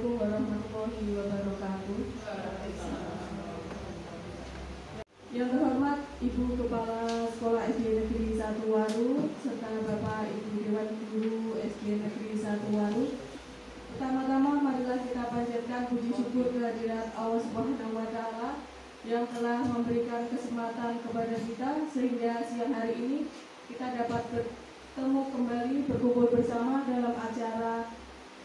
Assalamualaikum warahmatullahi wabarakatuh. Yang terhormat Ibu Kepala Sekolah SD Negeri 1 Waru serta Bapak Ibu Dewan Guru SD Negeri 1 Waru. Pertama-tama marilah kita panjatkan puji syukur kehadirat Allah Subhanahu wa Ta'ala yang telah memberikan kesempatan kepada kita sehingga siang hari ini kita dapat bertemu kembali berkumpul bersama dalam acara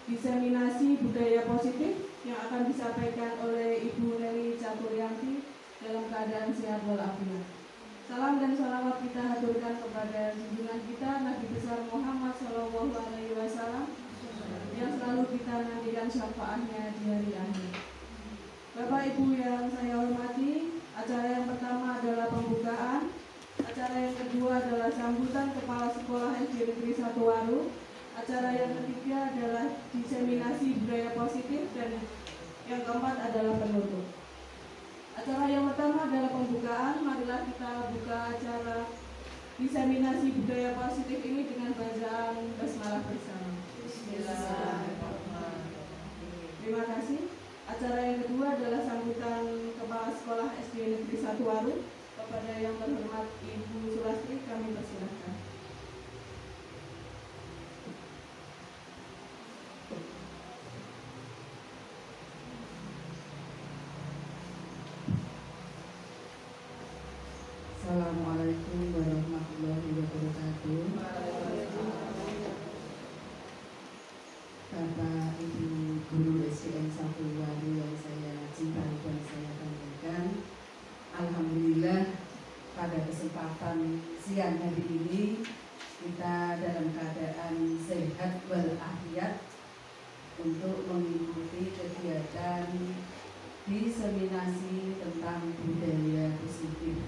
diseminasi budaya positif yang akan disampaikan oleh Ibu Nelly Caturyanti dalam keadaan sehat walafiat. Salam dan salawat kita haturkan kepada junjungan kita Nabi besar Muhammad SAW yang selalu kita nantikan syafaatnya di hari akhir. Bapak Ibu yang saya hormati, acara yang pertama adalah pembukaan, acara yang kedua adalah sambutan Kepala Sekolah SD Negeri 1 Waru, acara yang ketiga adalah diseminasi budaya positif, dan yang keempat adalah penutup. Acara yang pertama adalah pembukaan. Marilah kita buka acara diseminasi budaya positif ini dengan bacaan basmalah bersama. Terima kasih. Acara yang kedua adalah sambutan Kepala Sekolah SD Negeri 1 Waru. Kepada yang terhormat Ibu Sulastri kami persilahkan. Assalamualaikum warahmatullahi wabarakatuh. Bapak Ibu Guru SDN 1 Waru yang saya cintai dan saya banggakan, alhamdulillah pada kesempatan siang hari ini kita dalam keadaan sehat walafiat untuk mengikuti kegiatan diseminasi tentang budaya positif.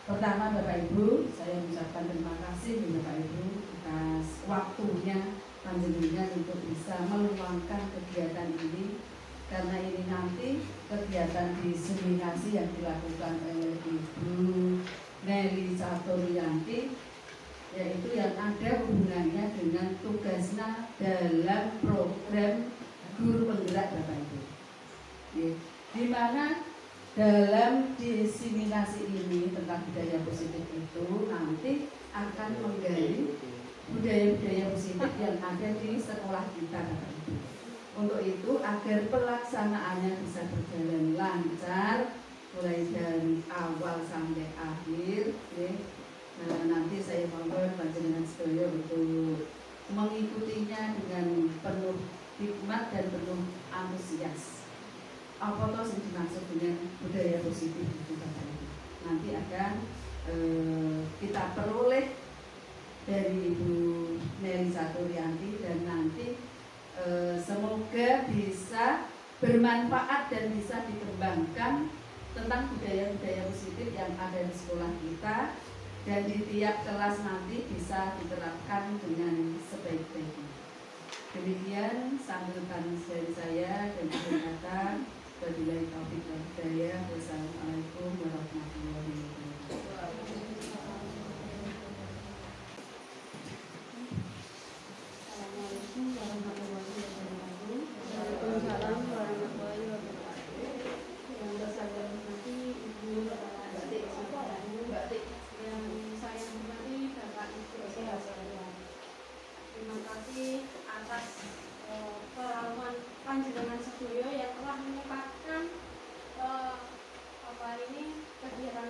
Pertama Bapak Ibu, saya mengucapkan terima kasih Bapak Ibu atas waktunya panjenengan untuk bisa meluangkan kegiatan ini, karena ini nanti kegiatan diseminasi yang dilakukan oleh Ibu Nelly Caturyanti, yaitu yang ada hubungannya dengan tugasnya dalam program guru penggerak Bapak Ibu, di mana dalam diseminasi ini tentang budaya positif itu nanti akan menggali budaya-budaya positif yang ada di sekolah kita Bapak Ibu. Untuk itu agar pelaksanaannya bisa berjalan lancar mulai dari awal sampai akhir, nanti saya mohon panjenengan sedaya untuk mengikutinya dengan penuh hikmat dan penuh antusias. Apa toh yang dimaksud dengan budaya positif itu Bapak Ibu? Nanti akan kita peroleh dari Ibu Nelly Caturyanti, dan nanti semoga bisa bermanfaat dan bisa dikembangkan tentang budaya-budaya positif yang ada di sekolah kita, dan di tiap kelas nanti bisa diterapkan dengan sebaik-baiknya. Demikian sambutan dari saya dan kesempatan. Wabillahi taufiq wal hidayah. Wassalamualaikum warahmatullahi wabarakatuh. Assalamualaikum warahmatullahi wabarakatuh. Waalaikumsalam warahmatullahi wabarakatuh. Yang saya hormati Ibu yang saya hormati Bapak Ibu sekalian. Terima kasih atas perawan panjenengan sedaya yang telah menyempatkan kegiatan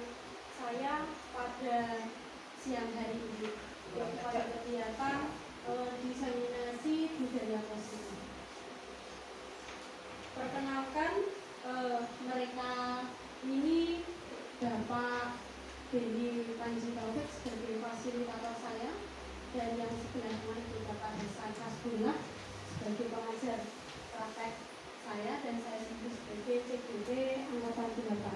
saya pada siang hari ini, pada kegiatan diseminasi budaya positif. Perkenalkan, mereka ini Bapak Benny Panji Taufik sebagai fasilitator saya, dan yang sebelahnya itu Bapak Hasan Hasbullah sebagai pengajar praktek saya, dan saya sendiri sebagai CGD Angkatan 8.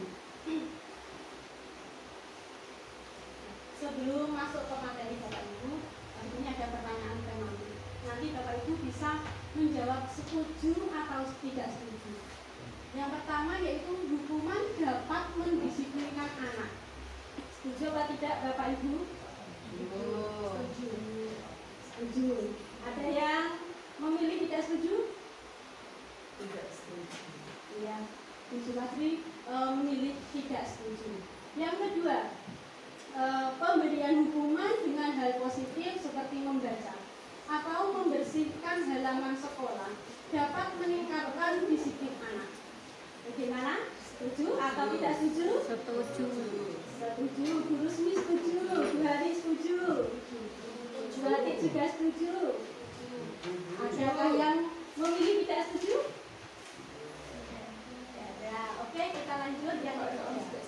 Sebelum masuk ke materi Bapak Ibu, tentunya ada pertanyaan tematik. Nanti Bapak Ibu bisa menjawab setuju atau tidak setuju. Yang pertama yaitu hukuman dapat mendisiplinkan anak. Setuju atau tidak Bapak Ibu? Setuju. Setuju. Ada yang memilih tidak setuju? Tidak setuju. Iya, Bu Sumatri memilih tidak setuju. Yang kedua, pemberian hukuman dengan hal positif seperti membaca atau membersihkan halaman sekolah dapat meningkatkan disiplin anak. Bagaimana? Setuju atau tidak setuju? Setuju. Setuju. Bu Rusmi setuju. Bu Hari setuju. Bu Hati juga setuju. Adakah yang memilih tidak setuju? Tidak ada. Oke, kita lanjut yang ketiga.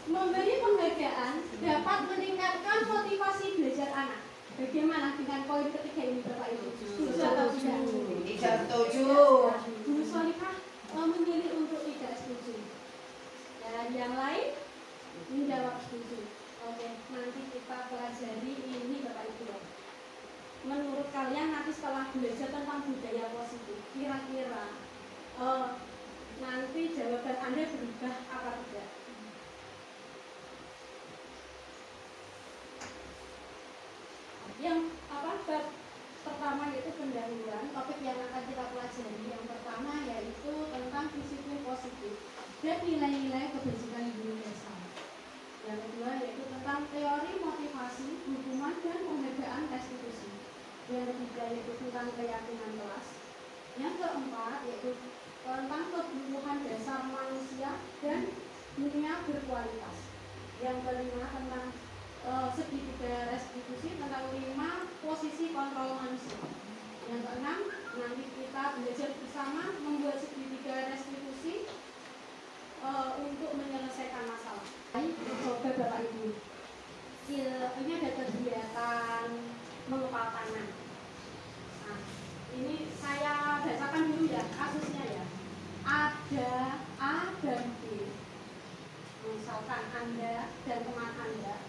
Memberi penghargaan dapat meningkatkan motivasi belajar anak. Bagaimana dengan poin ketiga ini, Bapak Ibu? Setuju atau tidak? Tidak setuju. Bu Solikah memilih untuk tidak setuju. Dan yang lain menjawab setuju. Oke, nanti kita pelajari ini Bapak Ibu. Menurut kalian nanti setelah belajar tentang budaya positif, kira-kira nanti jawaban Anda berubah apa tidak? Yang bab pertama yaitu pendahuluan. Topik yang akan kita pelajari yang pertama yaitu tentang disiplin positif dan nilai-nilai kebajikan guru dasar. Yang kedua yaitu tentang teori motivasi, hukuman dan penghargaan restitusi. Yang ketiga yaitu tentang keyakinan kelas. Yang keempat yaitu tentang kebutuhan dasar manusia dan dunia berkualitas. Yang kelima tentang segitiga restitusi, tentang 5 posisi kontrol manusia. Yang keenam, nanti kita belajar bersama membuat segitiga restitusi untuk menyelesaikan masalah. Coba Bapak Ibu, ini ada kegiatan mengepal tangan. Nah, ini saya bacakan dulu ya kasusnya ya. Ada A dan B. Misalkan Anda dan teman Anda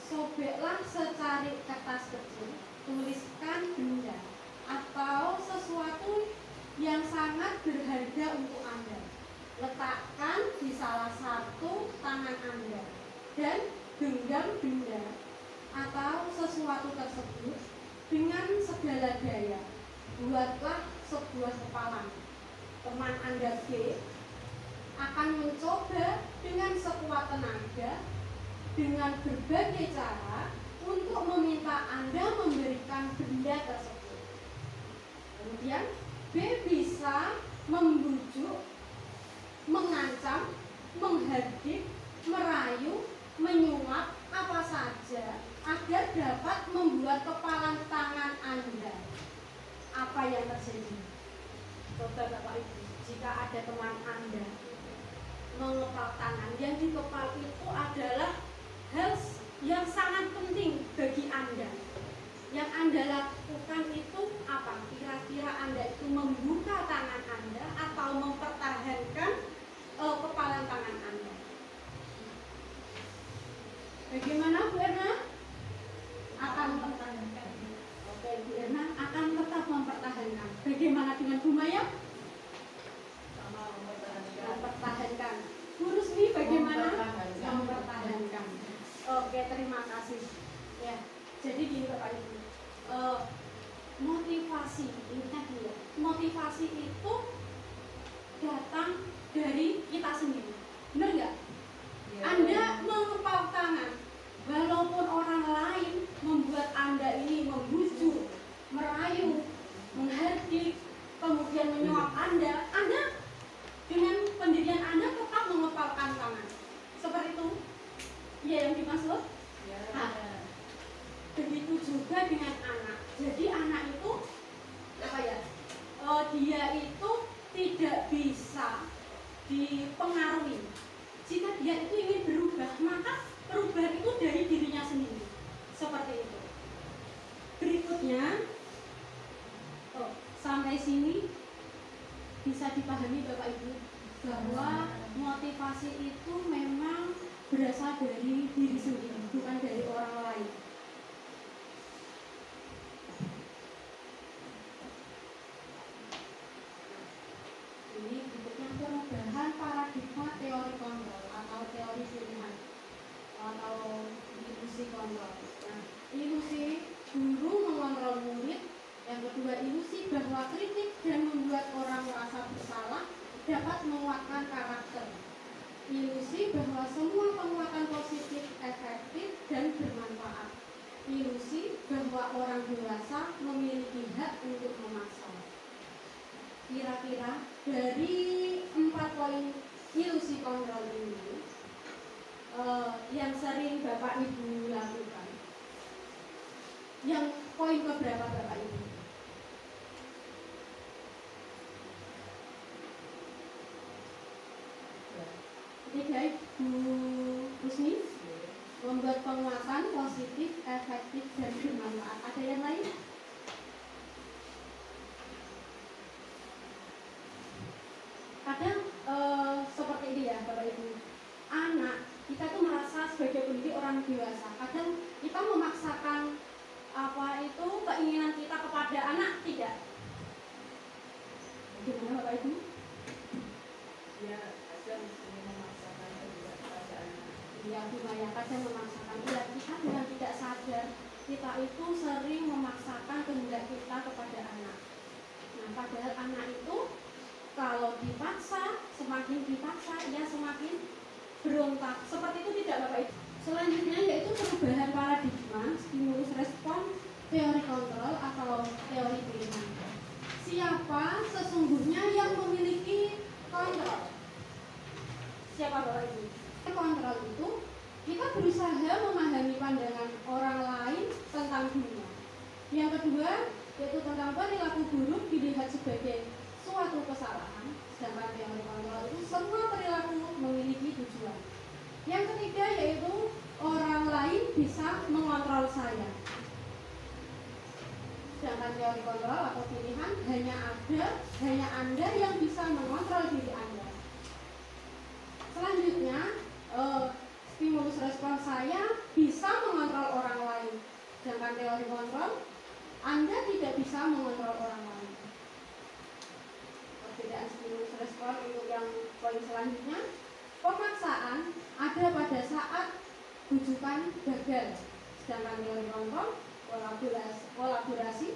sobeklah secari kertas kecil, tuliskan benda atau sesuatu yang sangat berharga untuk Anda. Letakkan di salah satu tangan Anda dan genggam benda atau sesuatu tersebut dengan segala daya. Buatlah sebuah kepalan. Teman Anda B akan mencoba dengan sekuat tenaga dengan berbagai cara untuk meminta Anda memberikan benda tersebut. Kemudian B bisa membujuk, mengancam, menghardik, merayu, menyuap apa saja agar dapat membuat kepalan tangan Anda. Apa yang terjadi? Coba Bapak Ibu, jika ada teman Anda mengepal tangan, yang dikepal itu adalah hal yang sangat penting bagi Anda. Yang Anda lakukan itu apa? Kira-kira Anda itu membuka tangan Anda atau mempertahankan kepalan tangan Anda? Bagaimana Bu Erna? Akan mempertahankan. Oke, Bu Erna akan tetap mempertahankan. Bagaimana dengan Bu Maya? Sama Mempertahankan. Bu Rusmi bagaimana? mempertahankan. Oke, terima kasih. Ya, jadi gini Bapak Ibu, motivasi, ingat ya, motivasi itu datang dari kita sendiri, benar nggak? Ya. Anda mengepal tangan, walaupun orang lain membuat Anda ini membujuk, merayu, menghardik, kemudian menyuap Anda dengan pendirian Anda tetap mengepalkan tangan, seperti itu. Iya yang dimaksud? Ya. Nah, begitu juga dengan anak. Jadi anak itu apa ya? Dia itu tidak bisa dipengaruhi. Jika dia itu ingin berubah, maka perubahan itu dari dirinya sendiri. Seperti itu. Berikutnya, sampai sini bisa dipahami Bapak Ibu bahwa motivasi itu memang berasal dari diri sendiri, bukan dari orang lain. Ini berikutnya perubahan paradigma teori kontrol atau teori pilihan atau ilusi kontrol. Nah, ilusi guru mengontrol Ilusi bahwa semua penguatan positif efektif dan bermanfaat. Ilusi bahwa orang dewasa memiliki hak untuk memaksa. Kira-kira dari 4 poin ilusi kontrol ini yang sering Bapak Ibu lakukan, yang poin keberapa Bapak Ibu? Ketiga, Bu Rusmi, membuat penguatan positif, efektif, dan bermanfaat. Ada yang lain? Kadang seperti ini ya Bapak Ibu, anak kita tuh merasa sebagai pendidik orang dewasa. Kadang kita memaksakan keinginan kita kepada anak, tidak? Bagaimana Bapak Ibu? Ya, kadang memaksakan kehendak kepada anak. Ya, Maya, kadang memaksakan. Ya, kita dengan tidak sadar kita itu sering memaksakan kehendak kita kepada anak. Nah, padahal anak itu kalau dipaksa, semakin dipaksa, ia semakin berontak. Seperti itu tidak Bapak Ibu? Selanjutnya yaitu perubahan paradigma, stimulus respon, teori kontrol atau teori pilihan. Siapa sesungguhnya yang memiliki kontrol? Siapa Bapak Ibu? Kontrol itu kita berusaha memahami pandangan orang lain tentang dunia. Yang kedua yaitu tentang perilaku buruk dilihat sebagai suatu kesalahan. Sedangkan teori kontrol itu semua perilaku memiliki tujuan. Yang ketiga yaitu orang lain bisa mengontrol saya. Sedangkan teori kontrol atau pilihan hanya Anda yang bisa mengontrol diri Anda. Selanjutnya stimulus respon saya bisa mengontrol orang lain. Sedangkan teori kontrol Anda tidak bisa mengontrol orang lain. Perbedaan stimulus respon untuk yang poin selanjutnya, pemaksaan ada pada saat rujukan gagal. Sedangkan teori kontrol kolaborasi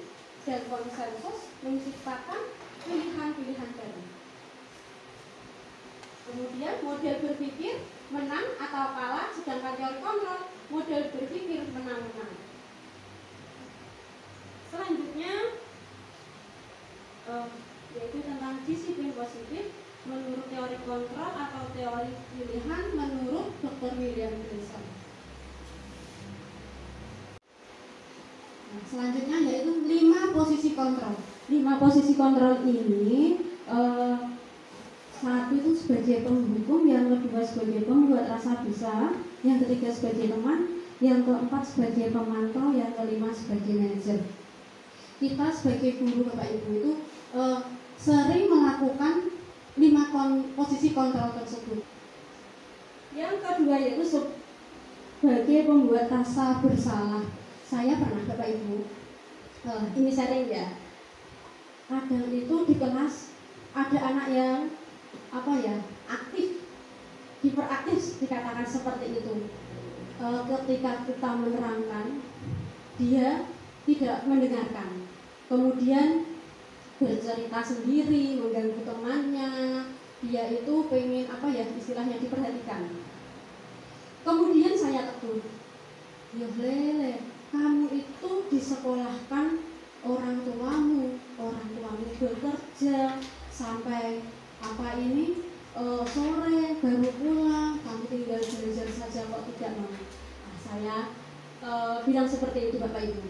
dan konsensus menciptakan pilihan-pilihan baru. Kemudian model berpikir menang atau kalah, sedangkan teori kontrol model berpikir menang-menang. Selanjutnya yaitu tentang disiplin positif menurut teori kontrol atau teori pilihan menurut Dr. William Gibson. Nah, selanjutnya yaitu 5 posisi kontrol. 5 posisi kontrol ini satu itu sebagai penghukum, yang kedua sebagai pembuat rasa bersalah, yang ketiga sebagai teman, yang keempat sebagai pemantau, yang kelima sebagai manajer. Kita sebagai guru Bapak Ibu itu sering melakukan 5 posisi kontrol tersebut. Yang kedua yaitu sebagai pembuat rasa bersalah. Saya pernah Bapak Ibu, ini sering ya, kadang itu di kelas ada anak yang aktif, hiperaktif dikatakan seperti itu. Ketika kita menerangkan, dia tidak mendengarkan, kemudian bercerita sendiri, mengganggu temannya. Dia itu pengen istilahnya diperhatikan. Kemudian saya tegur, ya lele, kamu itu disekolahkan orang tuamu bekerja sampai sore baru pulang, kamu tinggal belajar saja kok tidak mau. Nah, saya bilang seperti itu Bapak Ibu.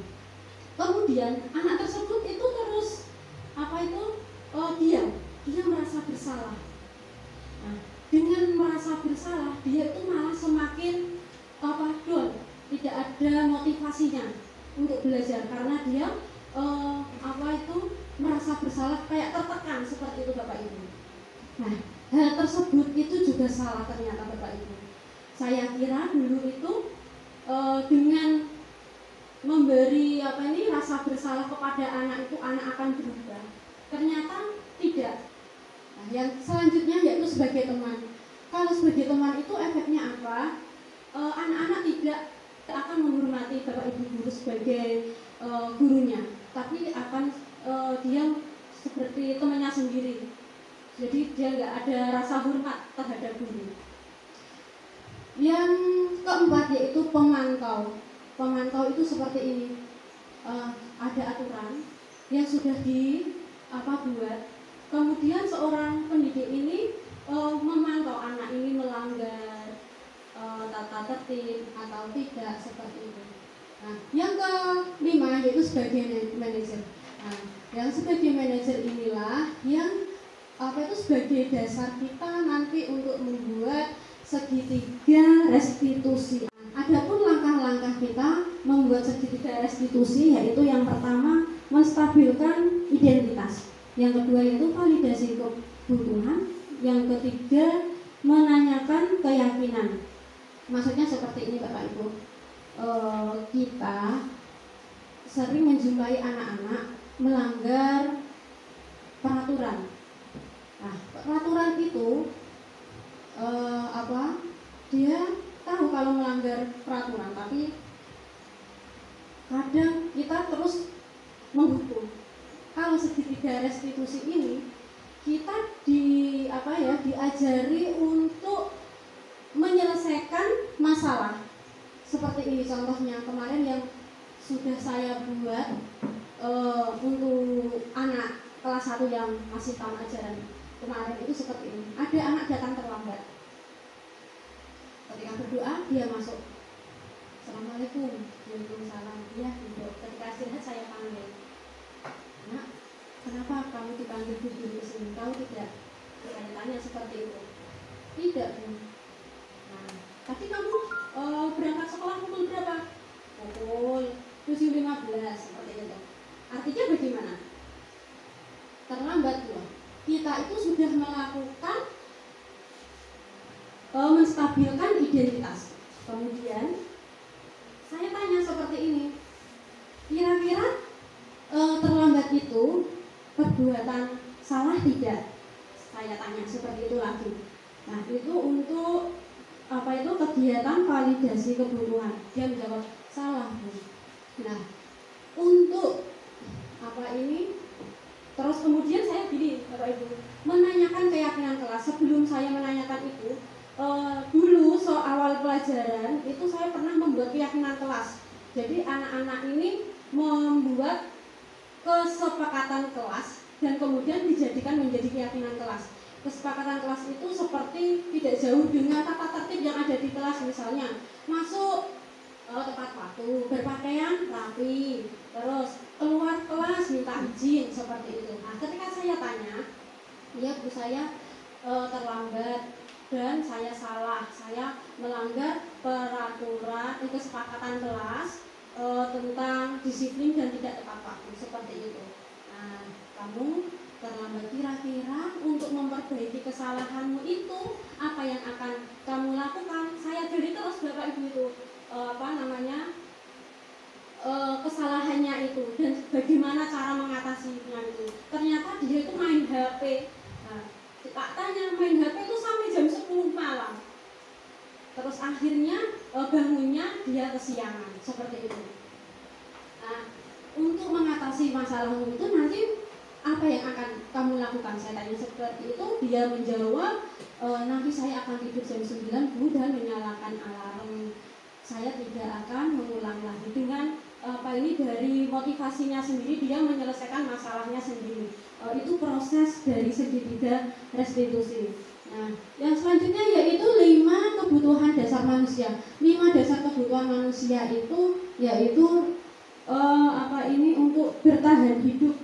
Kemudian anak tersebut itu terus dia merasa bersalah. Nah, dengan merasa bersalah dia itu malah semakin down, tidak ada motivasinya untuk belajar karena dia merasa bersalah, kayak tertekan seperti itu Bapak Ibu. Nah, hal tersebut itu juga salah ternyata Bapak Ibu. Saya kira dulu itu dengan memberi rasa bersalah kepada anak itu anak akan berubah. Ternyata tidak. Nah, yang selanjutnya yaitu sebagai teman. Kalau sebagai teman itu efeknya apa? Anak-anak tidak akan menghormati Bapak Ibu guru sebagai gurunya, tapi akan dia seperti temannya sendiri. Jadi dia nggak ada rasa hormat terhadap guru. Yang keempat yaitu pemantau. Pemantau itu seperti ini. Ada aturan yang sudah buat. Kemudian seorang pendidik ini memantau anak ini melanggar tata tertib atau tidak, seperti itu. Nah, yang kelima yaitu sebagai manajer. Nah, yang sebagai manajer inilah yang sebagai dasar kita nanti untuk membuat segitiga restitusi. Adapun langkah-langkah kita membuat segitiga restitusi yaitu yang pertama menstabilkan identitas, yang kedua yaitu validasi kebutuhan, yang ketiga menanyakan keyakinan. Maksudnya seperti ini Bapak Ibu, kita sering menjumpai anak-anak melanggar peraturan. Nah, peraturan itu dia tahu kalau melanggar peraturan, tapi kadang kita terus menghukum. Kalau segitiga restitusi ini kita diajari untuk menyelesaikan masalah. Seperti ini contohnya kemarin yang sudah saya buat untuk anak kelas 1 yang masih tahun ajaran kemarin itu seperti ini. Ada anak datang terlambat. Ketika berdoa dia masuk. Assalamualaikum. Waalaikumsalam. Iya, duduk. Ketika istirahat saya panggil. Nak, kenapa kamu dipanggil duduk di sini? Kamu tidak? Saya tanya seperti itu. Tidak, Bu. Nah, tadi kamu berangkat sekolah pukul berapa? Pukul 7.15 seperti itu. Artinya bagaimana? Terlambat loh. Kita itu sudah melakukan menstabilkan identitas. Kemudian saya tanya seperti ini, kira-kira terlambat itu perbuatan salah tidak? Saya tanya seperti itu lagi. Nah, itu untuk kegiatan validasi kebutuhan. Dia menjawab salah, Bu. Nah, untuk terus kemudian saya gini Bapak Ibu, menanyakan keyakinan kelas. Sebelum saya menanyakan itu, dulu awal pelajaran itu saya pernah membuat keyakinan kelas. Jadi anak-anak ini membuat kesepakatan kelas dan kemudian dijadikan menjadi keyakinan kelas. Kesepakatan kelas itu seperti tidak jauh dengan tata tertib yang ada di kelas, misalnya masuk tepat waktu, berpakaian rapi, terus keluar kelas minta izin, seperti itu. Nah, ketika saya tanya, ya Bu, saya terlambat dan saya salah, saya melanggar peraturan kesepakatan kelas tentang disiplin dan tidak tepat waktu, seperti itu. Nah, kamu terlambat, kira-kira untuk memperbaiki kesalahanmu itu apa yang akan kamu lakukan? Saya gali terus Bapak Ibu itu kesalahannya itu dan bagaimana cara mengatasinya itu. Ternyata dia itu main HP. Nah, tak tanya main HP itu sampai jam 10 malam. Terus akhirnya bangunnya dia kesiangan, seperti itu. Nah, untuk mengatasi masalahmu itu nanti apa yang akan kamu lakukan? Saya tanya seperti itu, dia menjawab, nanti saya akan tidur jam 9 Bu dan menyalakan alarm. Saya tidak akan mengulang lagi. Dengan dari motivasinya sendiri, dia menyelesaikan masalahnya sendiri. Itu proses dari segitiga restitusi. Nah, yang selanjutnya yaitu 5 kebutuhan dasar manusia. 5 dasar kebutuhan manusia itu yaitu untuk bertahan hidup.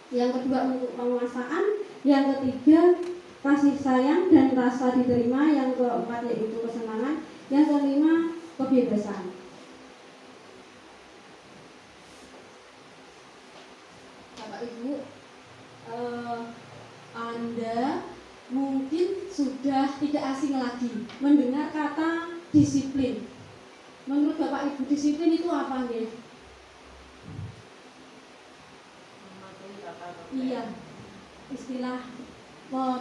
Yang kedua untuk penguasaan, yang ketiga kasih sayang dan rasa diterima, yang keempat yaitu kesenangan, yang kelima kebebasan. Bapak Ibu, Anda mungkin sudah tidak asing lagi mendengar kata disiplin. Menurut Bapak Ibu, disiplin itu apa nih? Iya, istilah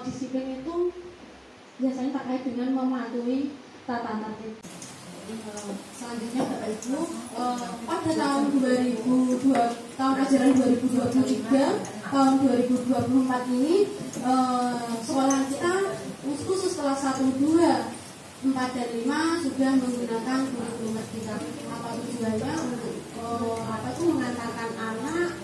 disiplin itu biasanya terkait dengan mematuhi tata tertib. Selanjutnya Bapak Ibu, pada tahun ajaran 2023 tahun 2024 ini sekolah kita khusus kelas 1-2 4 dan 5 sudah menggunakan kurikulum merdeka. Apa tujuannya? Untuk mengantarkan anak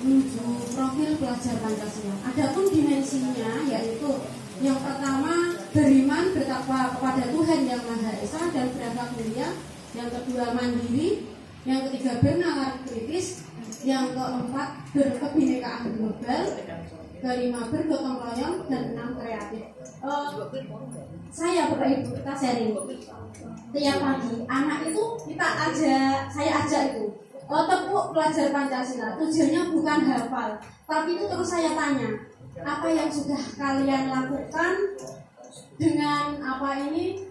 menuju profil pelajar Pancasila. Adapun dimensinya yaitu yang pertama beriman bertakwa kepada Tuhan Yang Maha Esa dan berakhlak mulia. Yang kedua mandiri. Yang ketiga bernalar kritis. Yang keempat berkebinekaan global. Kelima bergotong royong dan 6 kreatif. Saya Bapak Ibu kita sharing tiap pagi anak itu saya ajak itu tepuk pelajar Pancasila. Tujuannya bukan hafal, tapi itu terus saya tanya apa yang sudah kalian lakukan dengan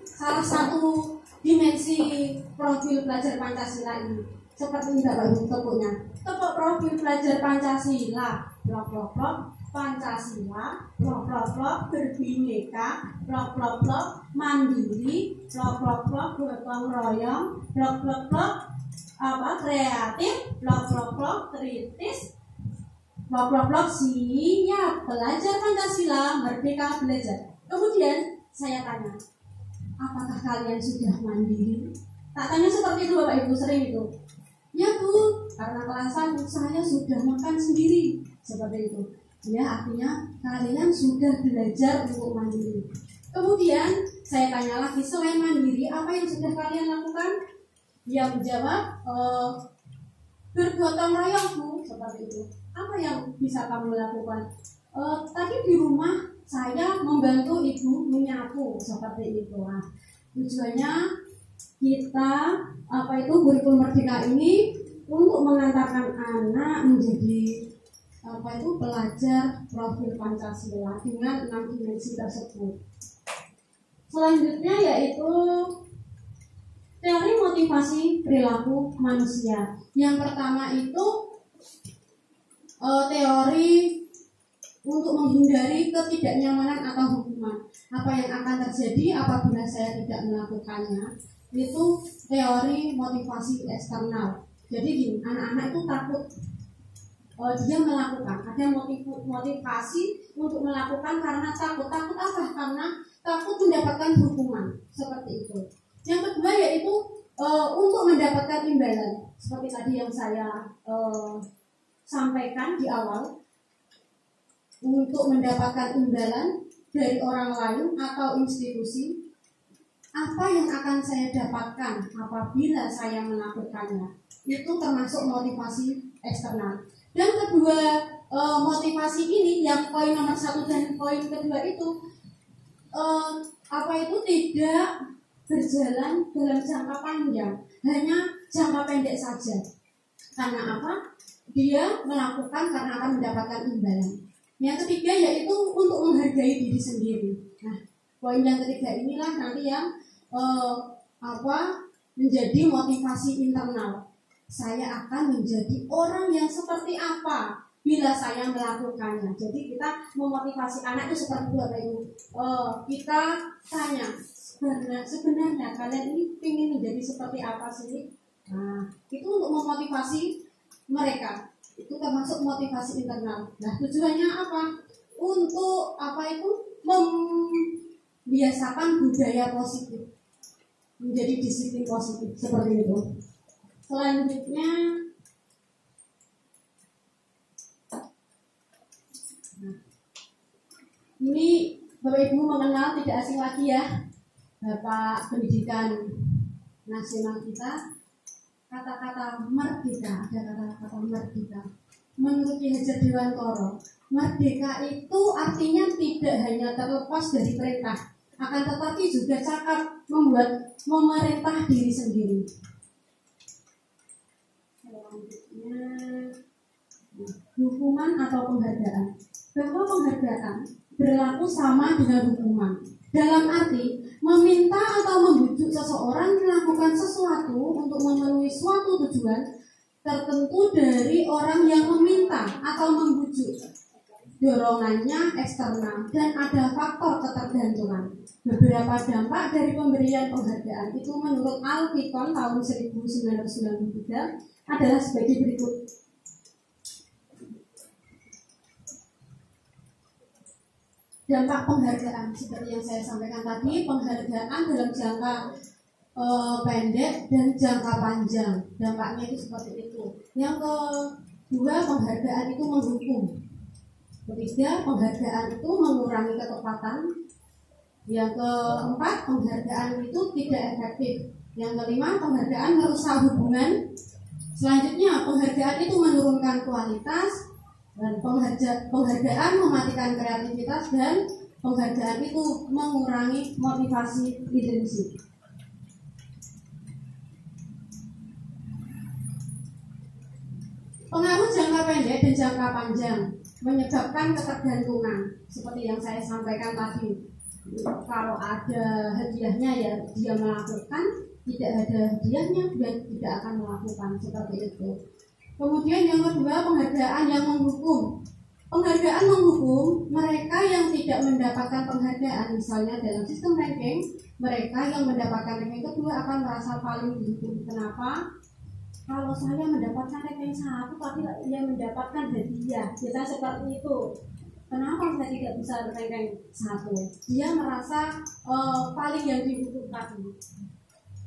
salah satu dimensi profil pelajar Pancasila ini. Seperti ini Bapak Ibu tepuknya. Tepuk profil pelajar Pancasila. Blok blok blok Pancasila, blok blok blok berbineka, blok blok blok mandiri, blok blok blok gotong royong, blok blok blok kreatif, blok blok blok kritis, blok blok blok siap belajar Pancasila, merdeka belajar. Kemudian saya tanya, apakah kalian sudah mandiri? Tak tanya seperti itu Bapak Ibu, sering itu. Ya Bu, karena kelasan saya sudah makan sendiri, seperti itu. Ya, artinya kalian sudah belajar untuk mandiri. Kemudian saya tanya lagi, selain mandiri, apa yang sudah kalian lakukan? Dia menjawab, bergotong royong Bu, seperti itu. Apa yang bisa kamu lakukan? Tadi di rumah saya membantu ibu menyapu, seperti itu. Nah, tujuannya kita kurikulum merdeka ini untuk mengantarkan anak menjadi pelajar profil Pancasila dengan 6 dimensi tersebut. Selanjutnya yaitu teori motivasi perilaku manusia. Yang pertama itu teori untuk menghindari ketidaknyamanan atau hukuman. Apa yang akan terjadi apabila saya tidak melakukannya? Itu teori motivasi eksternal. Jadi gini, anak-anak itu takut dia melakukan, ada motivasi untuk melakukan karena takut apa? Karena takut mendapatkan hukuman, seperti itu. Yang kedua yaitu untuk mendapatkan imbalan, seperti tadi yang saya sampaikan di awal, untuk mendapatkan imbalan dari orang lain atau institusi. Apa yang akan saya dapatkan apabila saya melakukannya? Itu termasuk motivasi eksternal. Dan kedua motivasi ini, yang poin nomor 1 dan poin kedua itu tidak berjalan dalam jangka panjang, hanya jangka pendek saja. Karena apa? Dia melakukan karena akan mendapatkan imbalan. Yang ketiga yaitu untuk menghargai diri sendiri. Nah, poin yang ketiga inilah nanti yang menjadi motivasi internal. Saya akan menjadi orang yang seperti apa bila saya melakukannya. Jadi kita memotivasi anak itu seperti Bapak Ibu. Kita tanya, sebenarnya kalian ini ingin menjadi seperti apa sih? Nah, itu untuk memotivasi mereka. Itu termasuk motivasi internal. Nah, tujuannya apa? Untuk membiasakan budaya positif, menjadi disiplin positif, seperti itu. Selanjutnya, ini Bapak Ibu mengenal tidak asing lagi ya, Bapak Pendidikan Nasional kita, kata-kata merdeka, ada kata-kata merdeka. Menurut Ki Hajar Dewantara, merdeka itu artinya tidak hanya terlepas dari perintah, akan tetapi juga cakap membuat memerintah diri sendiri. Selanjutnya, hukuman atau penghargaan. Bahwa penghargaan berlaku sama dengan hukuman. Dalam arti meminta atau membujuk seseorang melakukan sesuatu untuk memenuhi suatu tujuan tertentu dari orang yang meminta atau membujuk. Dorongannya eksternal dan ada faktor ketergantungan. Beberapa dampak dari pemberian penghargaan itu menurut Al-Fikon tahun 1993 adalah sebagai berikut. dampak penghargaan seperti yang saya sampaikan tadi, penghargaan dalam jangka pendek dan jangka panjang, dampaknya itu seperti itu. Yang kedua, penghargaan itu menghukum. Ketiga, penghargaan itu mengurangi ketepatan. Yang keempat, penghargaan itu tidak efektif. Yang kelima, penghargaan merusak hubungan. Selanjutnya, penghargaan itu menurunkan kualitas, dan penghargaan mematikan kreativitas, dan penghargaan itu mengurangi motivasi intrinsik. Pengaruh jangka pendek dan jangka panjang menyebabkan ketergantungan seperti yang saya sampaikan tadi. Kalau ada hadiahnya ya dia melakukan, tidak ada hadiahnya dia tidak akan melakukan, seperti itu. Kemudian yang kedua, penghargaan yang menghukum. Penghargaan menghukum mereka yang tidak mendapatkan penghargaan, misalnya dalam sistem ranking, mereka yang mendapatkan ranking kedua akan merasa paling dihukum. Kenapa? Kalau saya mendapatkan ranking 1 tapi yang mendapatkan hadiah, kita seperti itu. Kenapa saya tidak bisa ranking 1? Dia merasa paling yang dihukum tadi.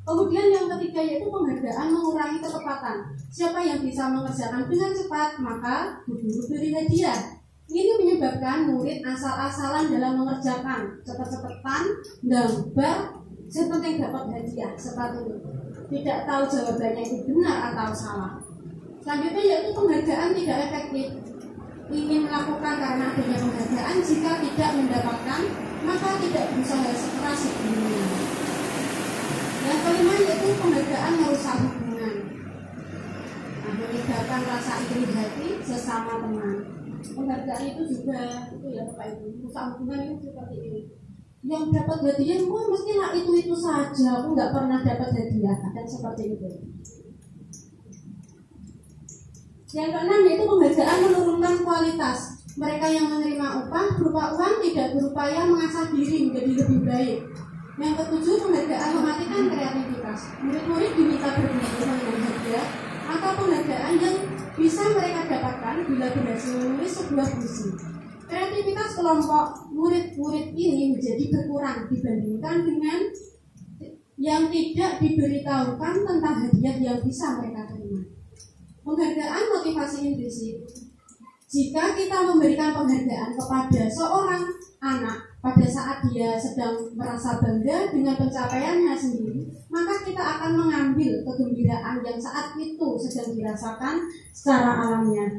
Kemudian yang ketiga yaitu penghargaan mengurangi ketepatan. Siapa yang bisa mengerjakan dengan cepat, maka guru beri hadiah. Ini menyebabkan murid asal-asalan dalam mengerjakan, cepet-cepetan, gambar, yang penting dapat hadiah, seperti itu. Tidak tahu jawabannya itu benar atau salah. Selanjutnya yaitu penghargaan tidak efektif. Ingin melakukan karena adanya penghargaan, jika tidak mendapatkan, maka tidak berusaha sekeras sebelumnya. Yang kelima yaitu penghargaan merusak hubungan. Menyebabkan rasa iri hati sesama teman. Penghargaan itu juga itu ya Bapak Ibu, merusak hubungan itu seperti ini. Yang dapat hadiah, mestilah itu saja, aku nggak pernah dapat hadiah, dan seperti itu. Yang keenam yaitu penghargaan menurunkan kualitas. Mereka yang menerima upah berupa uang tidak berupaya mengasah diri menjadi lebih baik. Yang ketujuh, penghargaan mematikan kreativitas. Murid-murid diminta berbicara dengan hadiah atau penghargaan yang bisa mereka dapatkan bila berhasil menulis sebuah puisi. Kreativitas kelompok murid-murid ini menjadi berkurang dibandingkan dengan yang tidak diberitahukan tentang hadiah yang bisa mereka terima. Penghargaan motivasi intrinsik. Jika kita memberikan penghargaan kepada seorang anak pada saat dia sedang merasa bangga dengan pencapaiannya sendiri, maka kita akan mengambil kegembiraan yang saat itu sedang dirasakan secara alamiah.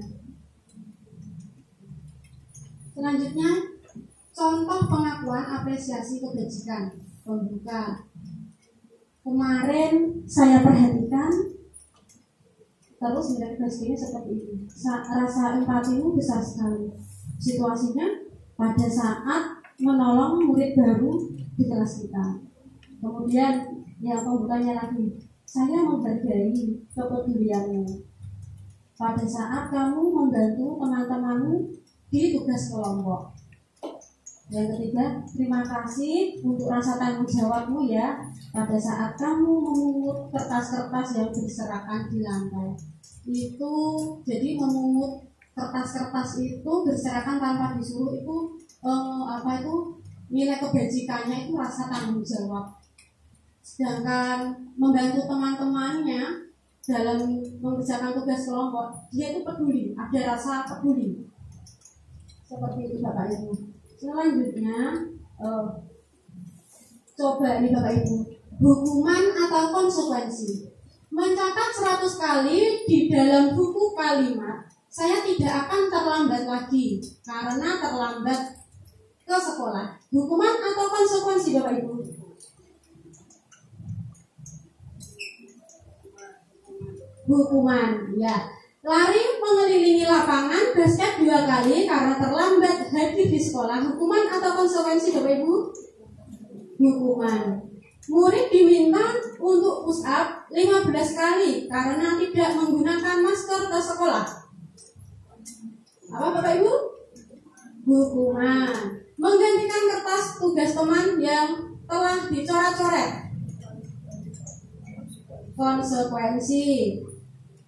Selanjutnya, contoh pengakuan apresiasi kebajikan. Pembuka. Kemarin saya perhatikan, terus nilai-nilai ini seperti itu. Rasa empatimu besar sekali. Situasinya pada saat menolong murid baru di kelas kita. Kemudian yang pembukanya lagi, saya menghargai kepedulianmu pada saat kamu membantu teman-temanmu di tugas kelompok. Yang ketiga, terima kasih untuk rasa tanggung jawabmu ya pada saat kamu memungut kertas-kertas yang berserakan di lantai. Itu jadi memungut kertas-kertas itu berserakan tanpa disuruh itu nilai kebajikannya itu rasa tanggung jawab. Sedangkan membantu teman-temannya dalam mengerjakan tugas kelompok, dia itu peduli, ada rasa peduli. Seperti itu Bapak Ibu. Selanjutnya coba ini Bapak Ibu, hukuman atau konsekuensi. Mencatat 100 kali di dalam buku kalimat, saya tidak akan terlambat lagi karena terlambat ke sekolah. Hukuman atau konsekuensi Bapak Ibu? Hukuman, ya. Lari mengelilingi lapangan basket 2 kali karena terlambat hadir di sekolah. Hukuman atau konsekuensi Bapak Ibu? Hukuman. Murid diminta untuk push up 15 kali karena tidak menggunakan masker ke sekolah. Apa Bapak Ibu? Hukuman. Menggantikan kertas tugas teman yang telah dicoret-coret. Konsekuensi.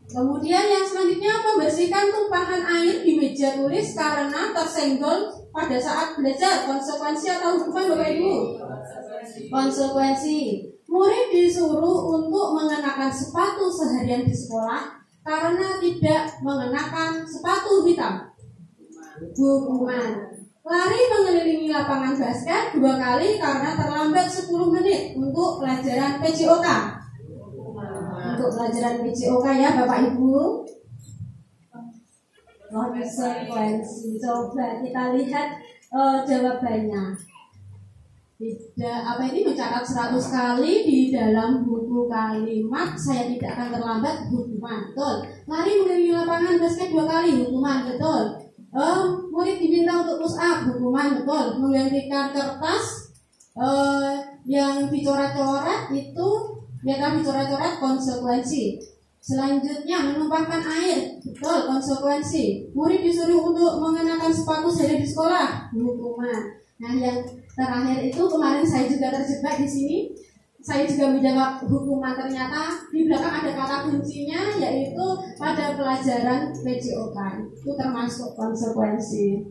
Kemudian yang selanjutnya, membersihkan tumpahan air di meja meja tulis karena tersenggol pada saat belajar. Konsekuensi atau hukuman Bapak Ibu? Konsekuensi. Murid disuruh untuk mengenakan sepatu seharian di sekolah karena tidak mengenakan sepatu hitam. Hukuman. Lari mengelilingi lapangan basket 2 kali karena terlambat 10 menit untuk pelajaran PJOK. Untuk pelajaran PJOK ya Bapak Ibu. Konsekuensi. Coba kita lihat jawabannya. Tidak, apa ini mencatat 100 kali di dalam buku kalimat saya tidak akan terlambat, hukuman. Betul. Lari mengelilingi lapangan basket 2 kali, hukuman. Betul. Murid diminta untuk push up, hukuman. Betul. Menggantikan kertas yang dicoret-coret itu ya kan dicoret-coret, konsekuensi. Selanjutnya menumpahkan air, betul, konsekuensi. Murid disuruh untuk mengenakan sepatu sehari di sekolah, hukuman. Nah yang terakhir itu kemarin saya juga terjebak di sini. Saya juga menjawab hukuman, ternyata di belakang ada kata kuncinya yaitu pada pelajaran PJOK. Itu termasuk konsekuensi.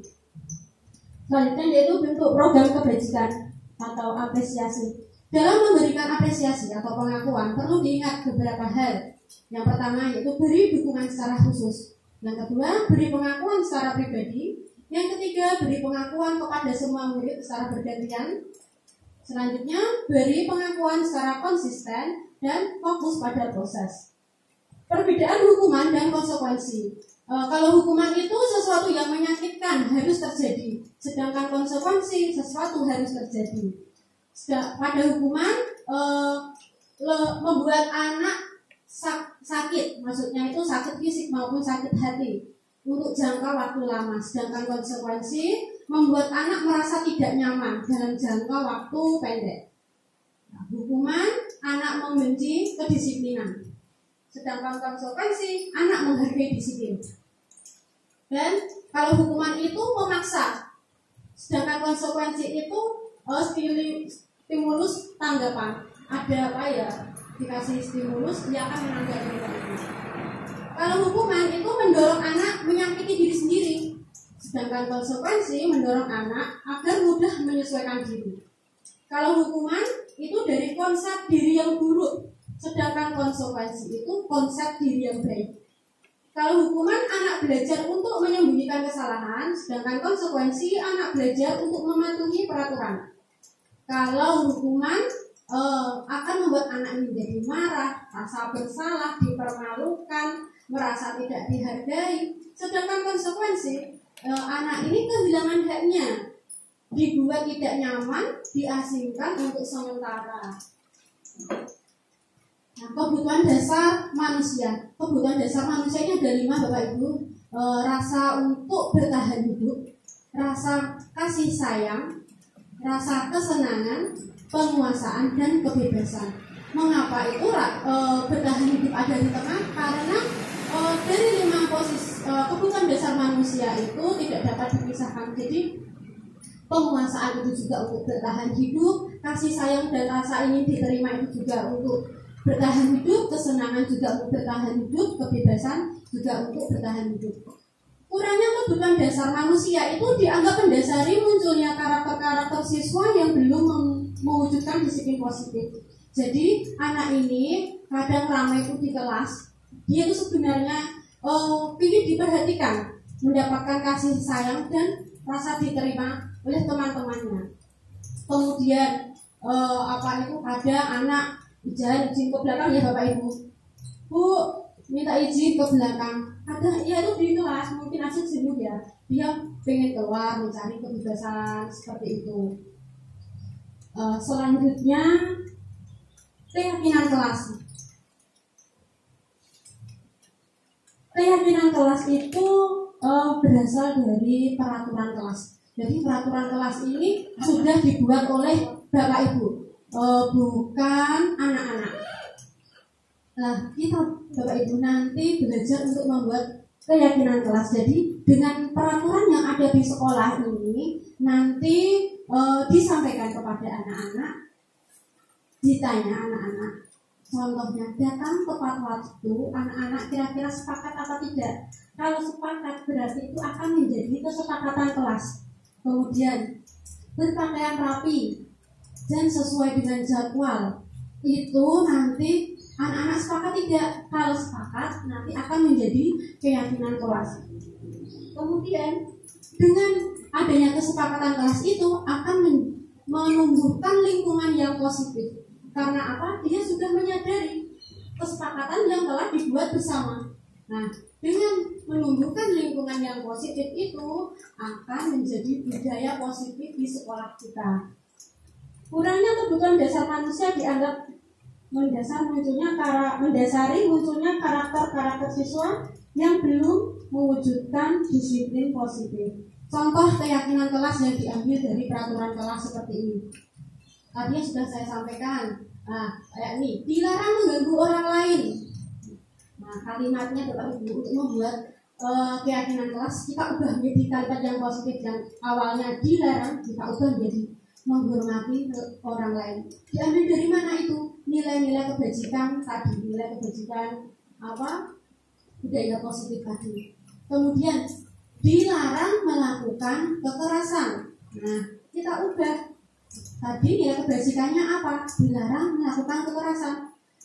Selanjutnya yaitu bentuk program kebajikan atau apresiasi. Dalam memberikan apresiasi atau pengakuan perlu diingat beberapa hal. Yang pertama yaitu beri dukungan secara khusus. Yang kedua, beri pengakuan secara pribadi. Yang ketiga, beri pengakuan kepada semua murid secara bergantian. Selanjutnya, beri pengakuan secara konsisten dan fokus pada proses. Perbedaan hukuman dan konsekuensi. Kalau hukuman itu sesuatu yang menyakitkan harus terjadi, sedangkan konsekuensi sesuatu harus terjadi. Pada hukuman membuat anak sakit, maksudnya itu sakit fisik maupun sakit hati untuk jangka waktu lama, sedangkan konsekuensi membuat anak merasa tidak nyaman dalam jangka waktu pendek. Hukuman anak membenci kedisiplinan, sedangkan konsekuensi anak menghargai disiplin. Dan kalau hukuman itu memaksa, sedangkan konsekuensi itu stimulus tanggapan. Ada apa ya? Dikasih stimulus, dia akan menanggapi itu. Kalau hukuman itu mendorong anak menyakiti diri sendiri, sedangkan konsekuensi mendorong anak agar mudah menyesuaikan diri. Kalau hukuman itu dari konsep diri yang buruk, sedangkan konsekuensi itu konsep diri yang baik. Kalau hukuman anak belajar untuk menyembunyikan kesalahan, sedangkan konsekuensi anak belajar untuk mematuhi peraturan. Kalau hukuman akan membuat anak menjadi marah, rasa bersalah, dipermalukan, merasa tidak dihargai. Sedangkan konsekuensi anak ini kehilangan haknya, dibuat tidak nyaman, diasingkan untuk sementara. Nah, kebutuhan dasar manusia. Kebutuhan dasar manusia ini ada 5 Bapak Ibu. Rasa untuk bertahan hidup, rasa kasih sayang, rasa kesenangan, penguasaan dan kebebasan. Mengapa itu bertahan hidup ada di tengah? Karena dari 5 kebutuhan dasar manusia itu tidak dapat dipisahkan. Jadi penguasaan itu juga untuk bertahan hidup, kasih sayang dan rasa ingin diterima itu juga untuk bertahan hidup, kesenangan juga untuk bertahan hidup, kebebasan juga untuk bertahan hidup. Kurangnya kebutuhan dasar manusia itu dianggap mendasari munculnya karakter-karakter siswa yang belum mewujudkan disiplin positif. Jadi anak ini kadang ramai itu di kelas, dia itu sebenarnya ingin diperhatikan, mendapatkan kasih sayang dan rasa diterima oleh teman-temannya. Kemudian ada anak izin ke belakang ya Bapak Ibu, Bu minta izin ke belakang. Ada ya itu di kelas mungkin asik sibuk ya, dia pengen keluar mencari kebebasan seperti itu. Selanjutnya keyakinan kelas. Keyakinan kelas itu berasal dari peraturan kelas. Jadi peraturan kelas ini sudah dibuat oleh Bapak Ibu, bukan anak-anak. Nah, kita Bapak Ibu nanti belajar untuk membuat keyakinan kelas. Jadi dengan peraturan yang ada di sekolah ini nanti disampaikan kepada anak-anak, ditanya anak-anak Contohnya, datang tepat waktu, anak-anak kira-kira sepakat apa tidak. Kalau sepakat berarti itu akan menjadi kesepakatan kelas. Kemudian, berpakaian rapi dan sesuai dengan jadwal. Itu nanti anak-anak sepakat tidak. Kalau sepakat nanti akan menjadi keyakinan kelas. Kemudian, dengan adanya kesepakatan kelas itu akan menumbuhkan lingkungan yang positif. Karena apa? Dia sudah menyadari kesepakatan yang telah dibuat bersama. Nah, dengan menumbuhkan lingkungan yang positif itu akan menjadi budaya positif di sekolah kita. Kurangnya kebutuhan dasar manusia dianggap mendasari munculnya karakter-karakter siswa yang belum mewujudkan disiplin positif. Contoh keyakinan kelas yang diambil dari peraturan kelas seperti ini. Tadi sudah saya sampaikan. Nah, kayak ini, dilarang mengganggu orang lain. Nah, kalimatnya Bapak Ibu untuk membuat keyakinan kelas kita ubah menjadi kalimat yang positif. Yang awalnya dilarang kita ubah menjadi menghormati orang lain. Diambil dari mana itu? Nilai-nilai kebajikan tadi, nilai kebajikan budaya positif tadi. Kemudian dilarang melakukan kekerasan. Nah, kita ubah tadi nilai kebajikannya apa? Dilarang melakukan kekerasan,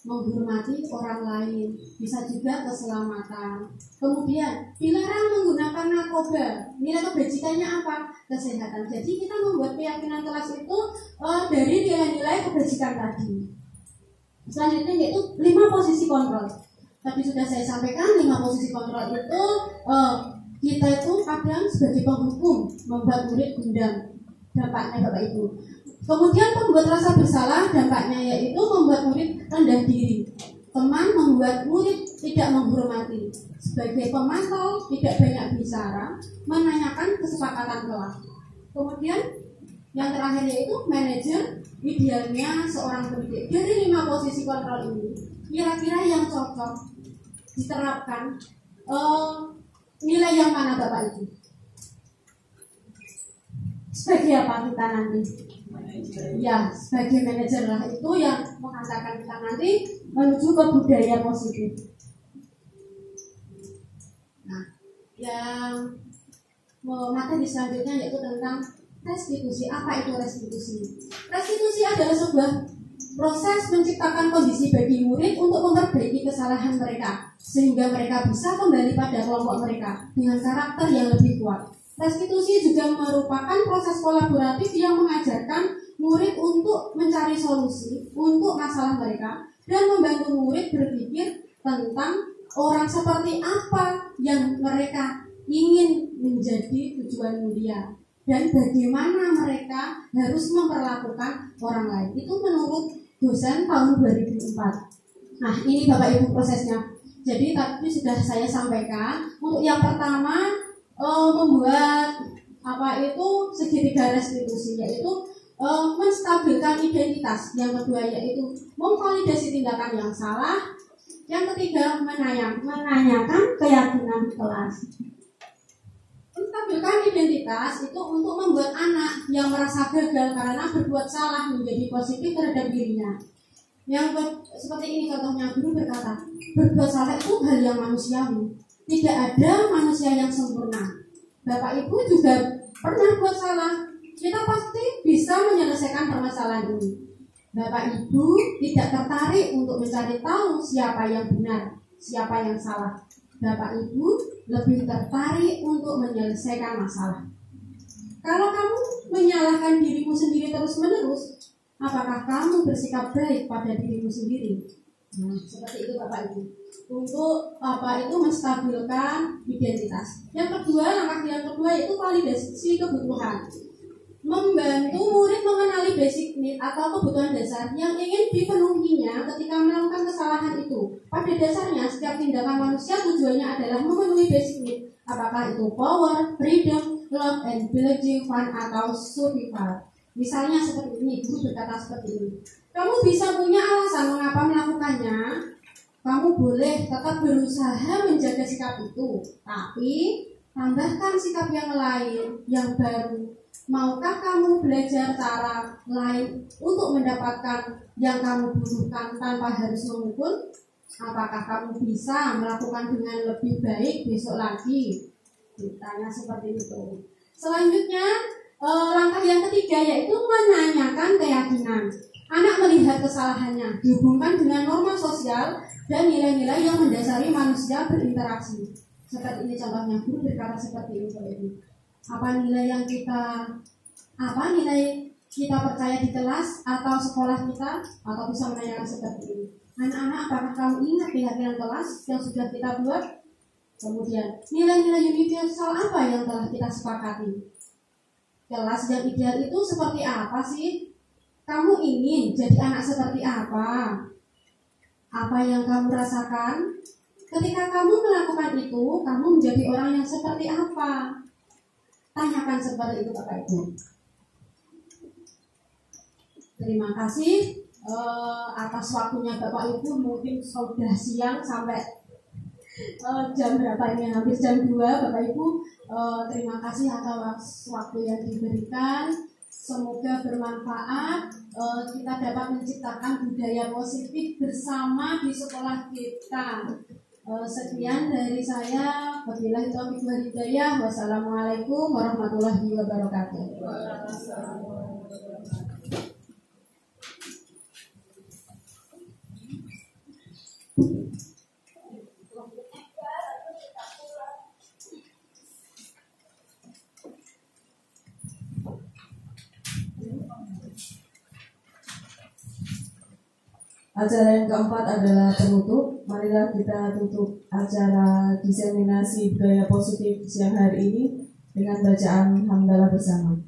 menghormati orang lain, bisa juga keselamatan. Kemudian dilarang menggunakan narkoba. Nilai kebajikannya apa? Kesehatan. Jadi kita membuat keyakinan kelas itu dari nilai-nilai kebajikan tadi. Selanjutnya yaitu 5 posisi kontrol. Tadi sudah saya sampaikan 5 posisi kontrol itu kita itu kadang sebagai penghukum membuat murid gundam. Dampaknya Bapak Ibu. Kemudian membuat rasa bersalah, dampaknya yaitu membuat murid rendah diri. Teman membuat murid tidak menghormati. Sebagai pemantau tidak banyak bicara, menanyakan kesepakatan kelas. Kemudian yang terakhir yaitu manajer, idealnya seorang pendidik. Dari 5 posisi kontrol ini, kira-kira yang cocok diterapkan nilai yang mana Bapak Ibu? Sebagai apa kita nanti? Ya, sebagai manajer lah itu yang menghantarkan kita nanti menuju ke budaya positif. Nah, yang materi selanjutnya yaitu tentang restitusi. Apa itu restitusi? Restitusi adalah sebuah proses menciptakan kondisi bagi murid untuk memperbaiki kesalahan mereka sehingga mereka bisa kembali pada kelompok mereka dengan karakter yang lebih kuat. Restitusi juga merupakan proses kolaboratif yang mengajarkan murid untuk mencari solusi untuk masalah mereka dan membantu murid berpikir tentang orang seperti apa yang mereka ingin menjadi tujuan mulia dan bagaimana mereka harus memperlakukan orang lain. Itu menurut dosen tahun 2004. Nah, ini Bapak Ibu prosesnya. Jadi tadi sudah saya sampaikan. Untuk yang pertama membuat segitiga restitusi, yaitu menstabilkan identitas. Yang kedua yaitu memvalidasi tindakan yang salah. Yang ketiga menanyakan keyakinan kelas. Menstabilkan identitas itu untuk membuat anak yang merasa gagal karena berbuat salah menjadi positif terhadap dirinya. Yang seperti ini contohnya, guru berkata, berbuat salah itu hal yang manusiawi. Tidak ada manusia yang sempurna. Bapak Ibu juga pernah buat salah. Kita pasti bisa menyelesaikan permasalahan ini. Bapak Ibu tidak tertarik untuk mencari tahu siapa yang benar, siapa yang salah. Bapak Ibu lebih tertarik untuk menyelesaikan masalah. Kalau kamu menyalahkan dirimu sendiri terus-menerus, apakah kamu bersikap baik pada dirimu sendiri? Nah, seperti itu Bapak Ibu. Untuk menstabilkan identitas. Yang kedua, langkah yang kedua yaitu validasi kebutuhan. Membantu murid mengenali basic need atau kebutuhan dasar yang ingin dipenuhinya ketika melakukan kesalahan itu. Pada dasarnya, setiap tindakan manusia tujuannya adalah memenuhi basic need. Apakah itu power, freedom, love, and belonging, fun, atau survival. Misalnya seperti ini, guru berkata seperti ini. Kamu bisa punya alasan mengapa melakukannya. Kamu boleh tetap berusaha menjaga sikap itu, tapi tambahkan sikap yang lain, yang baru, Maukah kamu belajar cara lain untuk mendapatkan yang kamu butuhkan tanpa harus memukul? Apakah kamu bisa melakukan dengan lebih baik besok lagi? Ditanya seperti itu. Selanjutnya, langkah yang ketiga yaitu menanyakan keyakinan. Anak melihat kesalahannya dihubungkan dengan norma sosial dan nilai-nilai yang mendasari manusia berinteraksi. Seperti ini contohnya, guru berkata seperti ini. Apa nilai kita percaya di kelas atau sekolah kita, atau bisa menanyakan seperti ini. Anak-anak, apakah kamu ingat keyakinan kelas yang sudah kita buat? Kemudian, nilai-nilai universal apa yang telah kita sepakati? Kelas yang ideal itu seperti apa sih? Kamu ingin jadi anak seperti apa? Apa yang kamu rasakan? Ketika kamu melakukan itu, kamu menjadi orang yang seperti apa? Tanyakan seperti itu Bapak Ibu. Terima kasih atas waktunya Bapak Ibu. Mungkin sudah siang sampai jam berapa ini? Hampir jam 2 Bapak Ibu. Terima kasih atas waktu yang diberikan. Semoga bermanfaat. Kita dapat menciptakan budaya positif bersama di sekolah kita. Sekian dari saya. Wabillahi taufiq wal hidayah. Wassalamualaikum warahmatullahi wabarakatuh. Acara yang keempat adalah penutup. Marilah kita tutup acara diseminasi budaya positif siang hari ini dengan bacaan hamdalah bersama.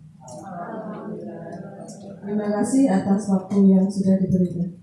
Terima kasih atas waktu yang sudah diberikan.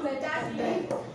baca sih.